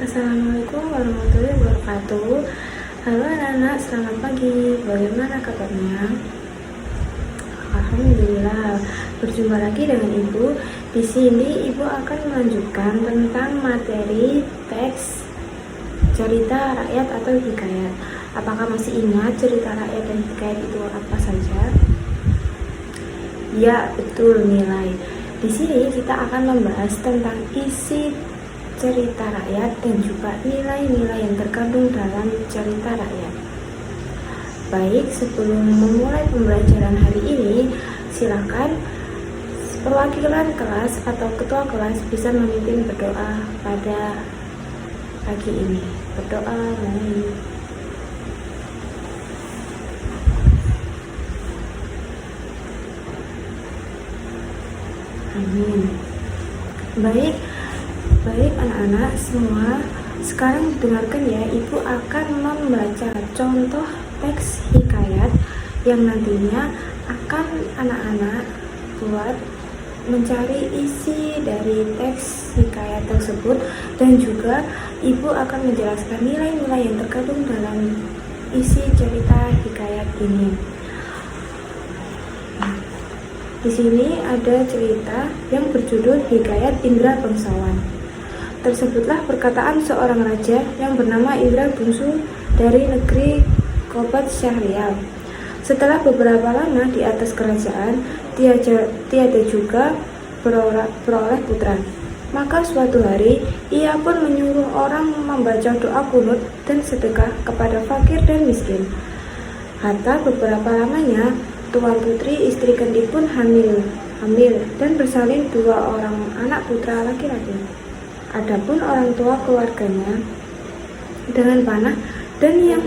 Assalamualaikum warahmatullahi wabarakatuh. Halo anak-anak, selamat pagi. Bagaimana kabarnya? Alhamdulillah. Berjumpa lagi dengan Ibu. Di sini Ibu akan melanjutkan tentang materi teks cerita rakyat atau hikayat. Apakah masih ingat cerita rakyat dan hikayat itu apa saja? Ya, betul, nilai. Di sini kita akan membahas tentang isi cerita rakyat dan juga nilai-nilai yang terkandung dalam cerita rakyat. Baik, sebelum memulai pembelajaran hari ini, silakan perwakilan kelas atau ketua kelas bisa memimpin berdoa pada pagi ini. Berdoa, mohon. Amin. Baik anak-anak semua, sekarang dengarkan ya, Ibu akan membaca contoh teks hikayat yang nantinya akan anak-anak buat mencari isi dari teks hikayat tersebut, dan juga Ibu akan menjelaskan nilai-nilai yang terkandung dalam isi cerita hikayat ini. Di sini ada cerita yang berjudul Hikayat Indra Bangsawan. Tersebutlah perkataan seorang raja yang bernama Indra Bungsu dari negeri Kobat Syahrial. Setelah beberapa lama di atas kerajaan, tiada juga beroleh putra. Maka suatu hari, ia pun menyuruh orang membaca doa kunut dan sedekah kepada fakir dan miskin. Hatta beberapa lamanya, tuan putri istri Kendi pun hamil dan bersalin 2 orang anak putra laki-laki. Adapun orang tua keluarganya dengan panah dan yang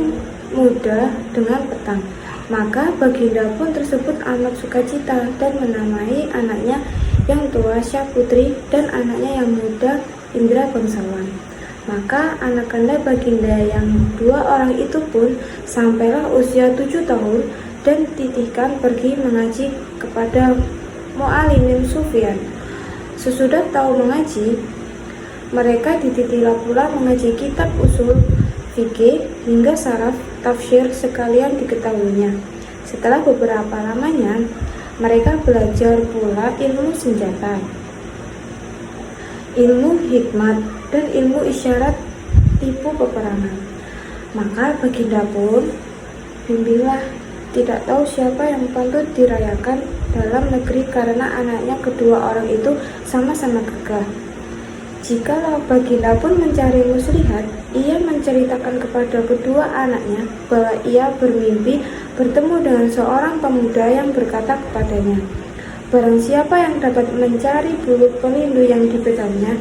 muda dengan pedang. Maka baginda pun tersebut amat sukacita dan menamai anaknya yang tua Syah Putri dan anaknya yang muda Indra Bangsawan. Maka anak kanda baginda yang 2 orang itu pun sampailah usia 7 tahun dan dititihkan pergi mengaji kepada Mu'alimin Sufyan. Sesudah tahu mengaji, mereka dititihlah pula mengaji kitab usul fikih hingga saraf tafsir sekalian diketahuinya. Setelah beberapa lamanya, mereka belajar pula ilmu senjata, ilmu hikmat, dan ilmu isyarat tipu peperangan. Maka baginda pun bimbinglah, tidak tahu siapa yang patut dirayakan dalam negeri karena anaknya kedua orang itu sama-sama gagah. Jikalau baginda pun mencari muslihat, ia menceritakan kepada kedua anaknya bahwa ia bermimpi bertemu dengan seorang pemuda yang berkata kepadanya, barang siapa yang dapat mencari bulu pelindu yang dipegangnya,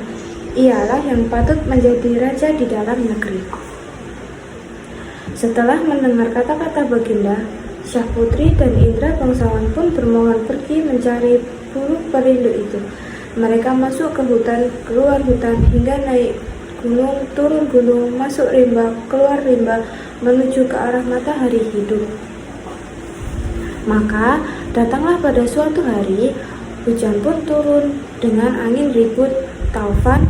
ialah yang patut menjadi raja di dalam negeri. Setelah mendengar kata-kata baginda, Syah Putri dan Indra Bangsawan pun bermohon pergi mencari bulu pelindu itu. Mereka masuk ke hutan, keluar hutan, hingga naik gunung, turun gunung, masuk rimba, keluar rimba, menuju ke arah matahari hidup. Maka datanglah pada suatu hari, hujan pun turun dengan angin ribut, taufan,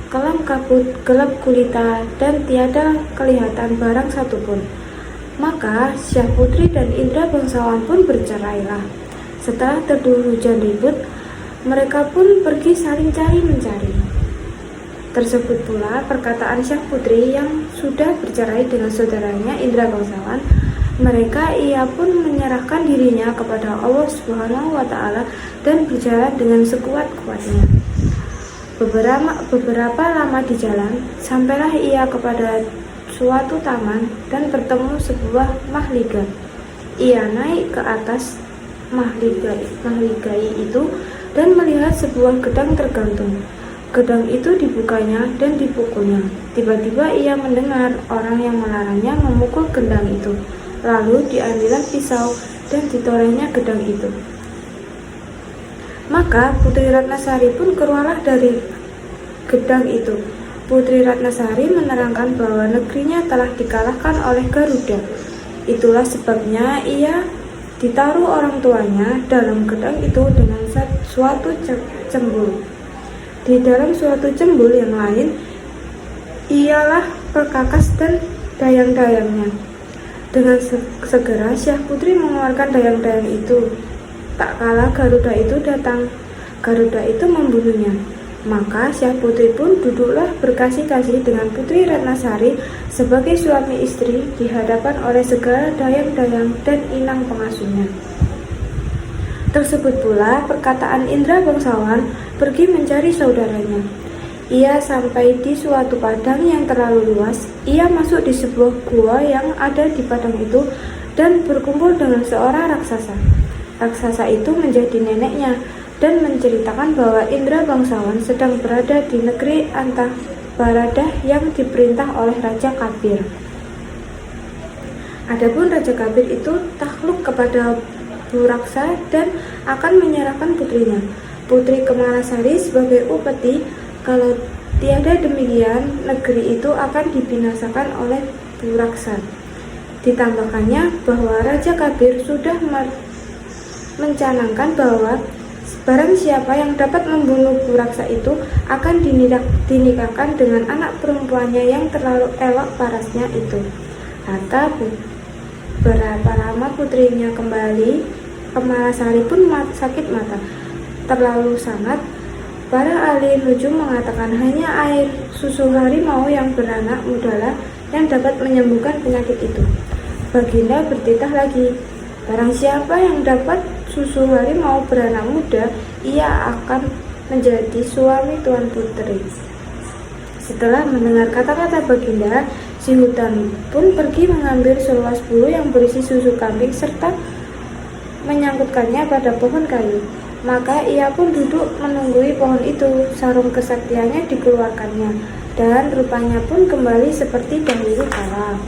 kelam kabut, gelap gulita, dan tiada kelihatan barang satupun. Maka Syah Putri dan Indra Bangsawan pun bercerailah. Setelah teduh hujan ribut, mereka pun pergi saling cari-mencari. Tersebut pula perkataan Syah Putri yang sudah bercerai dengan saudaranya Indra Bangsawan. Ia pun menyerahkan dirinya kepada Allah Subhanahu wa Ta'ala dan berjalan dengan sekuat-kuatnya. Beberapa lama di jalan, sampailah ia kepada suatu taman dan bertemu sebuah mahligai. Ia naik ke atas mahligai itu dan melihat sebuah gedang tergantung. Gedang itu dibukanya dan dipukulnya. Tiba-tiba ia mendengar orang yang melarangnya memukul gedang itu. Lalu diambillah pisau dan ditorehnya gedang itu. Maka Putri Ratnasari pun keluarlah dari gedang itu. Putri Ratnasari menerangkan bahwa negerinya telah dikalahkan oleh Garuda. Itulah sebabnya ia ditaruh orang tuanya dalam gedang itu dengan suatu cembul. Di dalam suatu cembul yang lain, ialah perkakas dan dayang-dayangnya. Dengan segera Syah Putri mengeluarkan dayang-dayang itu. Tak kala Garuda itu datang, Garuda itu membunuhnya. Maka Syah Putri pun duduklah berkasih-kasih dengan Putri Ratnasari sebagai suami istri di hadapan oleh segala dayang-dayang dan inang pengasuhnya. Tersebut pula perkataan Indra bangsawan pergi mencari saudaranya. Ia sampai di suatu padang yang terlalu luas. Ia masuk di sebuah gua yang ada di padang itu dan berkumpul dengan seorang raksasa. Raksasa itu menjadi neneknya dan menceritakan bahwa Indra bangsawan sedang berada di negeri Antahbaradah yang diperintah oleh Raja Kabir. Adapun Raja Kabir itu takluk kepada Buraksa dan akan menyerahkan putrinya, Putri Kemalasari, sebagai upeti. Kalau tiada demikian, negeri itu akan dibinasakan oleh Buraksa. Ditambahkannya bahwa Raja Kabir sudah mencanangkan bahwa barang siapa yang dapat membunuh Buraksa itu akan dinikahkan dengan anak perempuannya yang terlalu elok parasnya itu. Kata beberapa lama putrinya kembali, Kemalasari pun sakit mata terlalu sangat. Para ahli nujum mengatakan hanya air susu harimau yang beranak mudalah yang dapat menyembuhkan penyakit itu. Baginda bertitah lagi, barang siapa yang dapat susu harimau beranak muda, ia akan menjadi suami Tuan Putri. Setelah mendengar kata-kata Baginda, si hutan pun pergi mengambil seluas bulu yang berisi susu kambing serta menyangkutkannya pada pohon kayu. Maka ia pun duduk menunggui pohon itu. Sarung kesaktiannya dikeluarkannya, dan rupanya pun kembali seperti dahulu kala.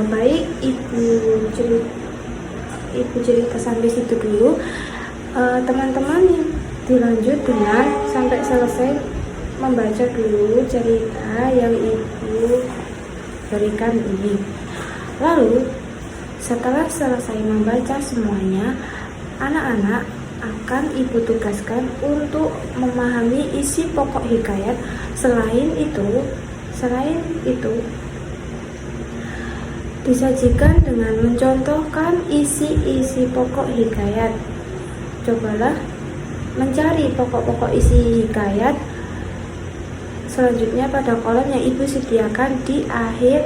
Baik, ibu cerita sampai situ dulu. Teman-teman dilanjut dengan sampai selesai membaca dulu cerita yang ibu berikan ini. Lalu setelah selesai membaca semuanya, anak-anak akan ibu tugaskan untuk memahami isi pokok hikayat. Selain itu disajikan dengan mencontohkan isi-isi pokok hikayat. Cobalah mencari pokok-pokok isi hikayat selanjutnya pada kolom yang ibu sediakan di akhir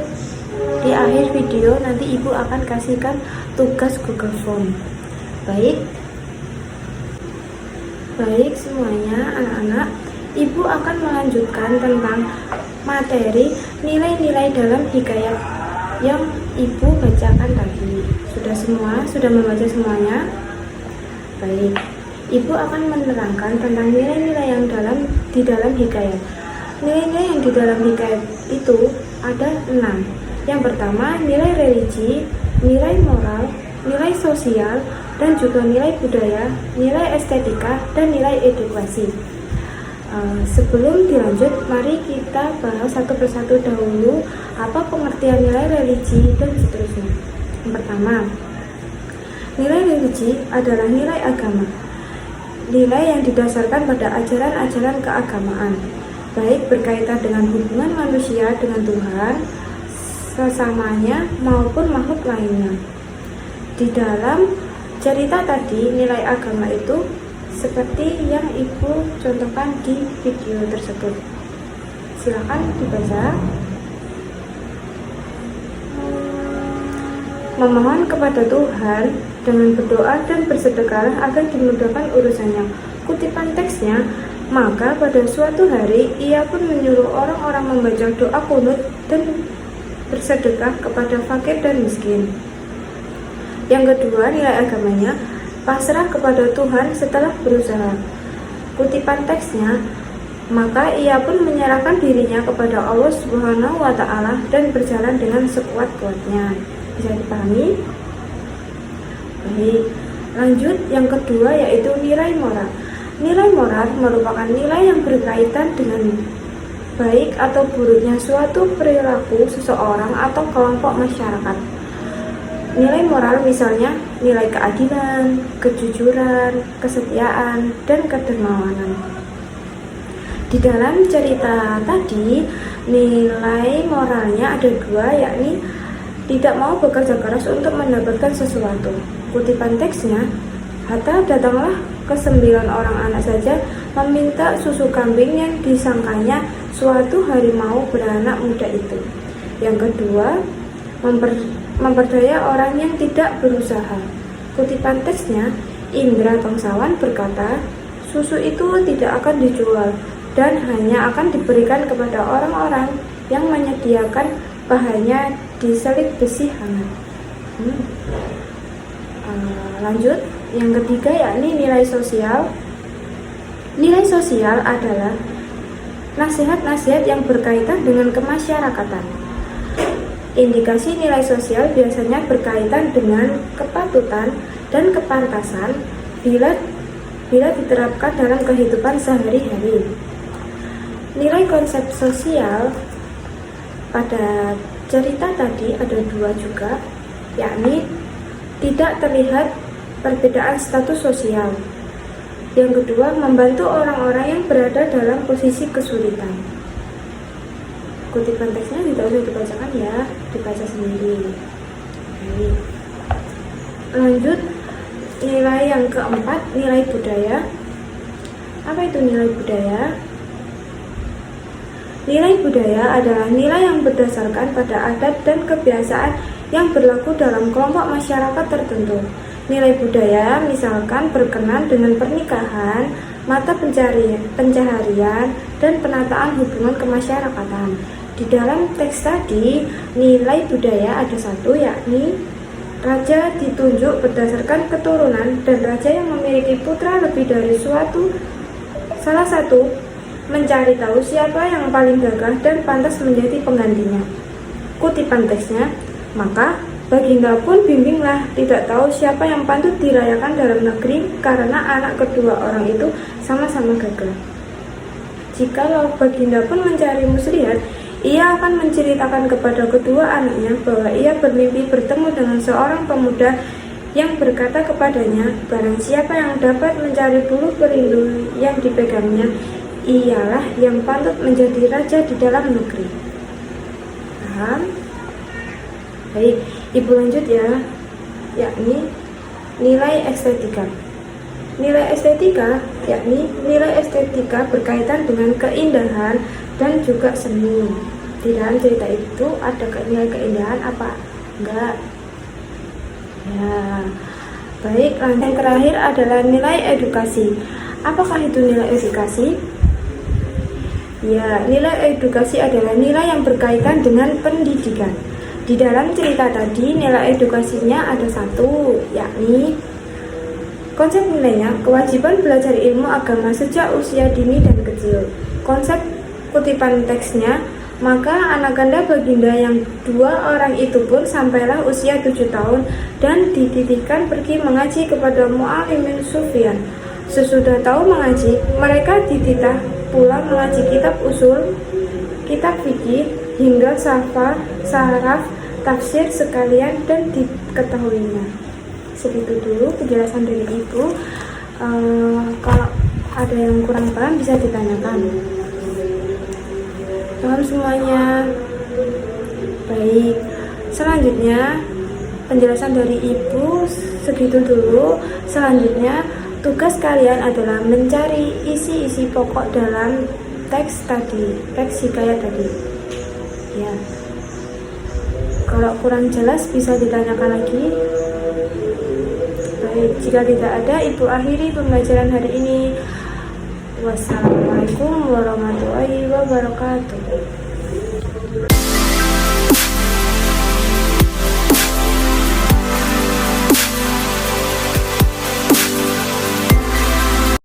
video. Nanti ibu akan kasihkan tugas Google Form. Baik semuanya anak-anak, ibu akan melanjutkan tentang materi nilai-nilai dalam hikayat yang ibu bacakan tadi. Sudah membaca semuanya? Baik, ibu akan menerangkan tentang nilai-nilai yang di dalam hikayat. Nilai-nilai yang di dalam hikayat itu ada 6. Yang pertama, nilai religi, nilai moral, nilai sosial, dan juga nilai budaya, nilai estetika, dan nilai edukasi. Sebelum dilanjut, mari kita bahas satu persatu dahulu apa pengertian nilai religi dan seterusnya. Yang pertama, nilai religi adalah nilai agama, nilai yang didasarkan pada ajaran-ajaran keagamaan, baik berkaitan dengan hubungan manusia dengan Tuhan, sesamanya, maupun makhluk lainnya. Di dalam cerita tadi, nilai agama itu seperti yang ibu contohkan di video tersebut. Silakan dibaca. Memohon kepada Tuhan dengan berdoa dan bersedekahlah agar dimudahkan urusannya. Kutipan teksnya, maka pada suatu hari ia pun menyuruh orang-orang membaca doa kunut dan bersedekah kepada fakir dan miskin. Yang kedua, nilai agamanya pasrah kepada Tuhan setelah berusaha. Kutipan teksnya, maka ia pun menyerahkan dirinya kepada Allah Subhanahu wa Ta'ala dan berjalan dengan sekuat-kuatnya. Bisa dipahami? Baik, lanjut yang kedua yaitu nilai moral. Nilai moral merupakan nilai yang berkaitan dengan baik atau buruknya suatu perilaku seseorang atau kelompok masyarakat. Nilai moral misalnya nilai keadilan, kejujuran, kesetiaan, dan kedermawanan. Di dalam cerita tadi, nilai moralnya ada dua, yakni tidak mau bekerja keras untuk mendapatkan sesuatu. Kutipan teksnya, hatta datanglah ke 9 orang anak saja meminta susu kambing yang disangkanya suatu harimau beranak muda itu. Yang kedua, memperdaya orang yang tidak berusaha. Kutipan teksnya, Indra bangsawan berkata, susu itu tidak akan dijual dan hanya akan diberikan kepada orang-orang yang menyediakan bahannya diselip besi hangat. Lanjut, yang ketiga yakni nilai sosial. Nilai sosial adalah nasihat-nasihat yang berkaitan dengan kemasyarakatan. Indikasi nilai sosial biasanya berkaitan dengan kepatutan dan kepantasan bila diterapkan dalam kehidupan sehari-hari. Nilai konsep sosial pada cerita tadi ada dua juga, yakni tidak terlihat perbedaan status sosial. Yang kedua, membantu orang-orang yang berada dalam posisi kesulitan. Kutipan teksnya tidak usah dibacakan ya, dibaca sendiri. Lanjut, nilai yang keempat, nilai budaya. Apa itu nilai budaya? Nilai budaya adalah nilai yang berdasarkan pada adat dan kebiasaan yang berlaku dalam kelompok masyarakat tertentu. Nilai budaya misalkan berkenan dengan pernikahan, mata pencaharian, dan penataan hubungan kemasyarakatan. Di dalam teks tadi, nilai budaya ada satu, yakni raja ditunjuk berdasarkan keturunan dan raja yang memiliki putra lebih dari salah satu mencari tahu siapa yang paling gagah dan pantas menjadi penggantinya. Kutipan teksnya, maka Baginda pun bimbinglah, tidak tahu siapa yang patut dirayakan dalam negeri karena anak kedua orang itu sama-sama gagah. Jikalau Baginda pun mencari muslihat, ia akan menceritakan kepada kedua anaknya bahwa ia bermimpi bertemu dengan seorang pemuda yang berkata kepadanya, barang siapa yang dapat mencari bulu perindu yang dipegangnya, ialah yang patut menjadi raja di dalam negeri. Paham? Baik, ibu lanjut ya, yakni nilai estetika. Nilai estetika yakni nilai estetika berkaitan dengan keindahan dan juga seni. Di dalam cerita itu ada nilai keindahan apa? Enggak. Ya. Baik, yang terakhir adalah nilai edukasi. Apakah itu nilai edukasi? Ya, nilai edukasi adalah nilai yang berkaitan dengan pendidikan. Di dalam cerita tadi, nilai edukasinya ada satu, yakni konsep nilainya, kewajiban belajar ilmu agama sejak usia dini dan kecil. Konsep kutipan teksnya, maka Anaganda Baginda yang dua orang itu pun sampailah usia 7 tahun dan dititipkan pergi mengaji kepada Mu'alimin Sufyan. Sesudah tahu mengaji, mereka dititah pula mengaji kitab usul, kitab fikih, hingga saraf, tafsir sekalian dan diketahuinya. Segitu dulu penjelasan dari ibu. Kalau ada yang kurang paham bisa ditanyakan. Paham semuanya? Baik, selanjutnya penjelasan dari ibu segitu dulu. Selanjutnya tugas kalian adalah mencari isi-isi pokok dalam teks tadi, teks hikayat tadi. Ya. Kalau kurang jelas bisa ditanyakan lagi. Baik, jika tidak ada, ibu akhiri pembelajaran hari ini. Wassalamualaikum warahmatullahi wabarakatuh.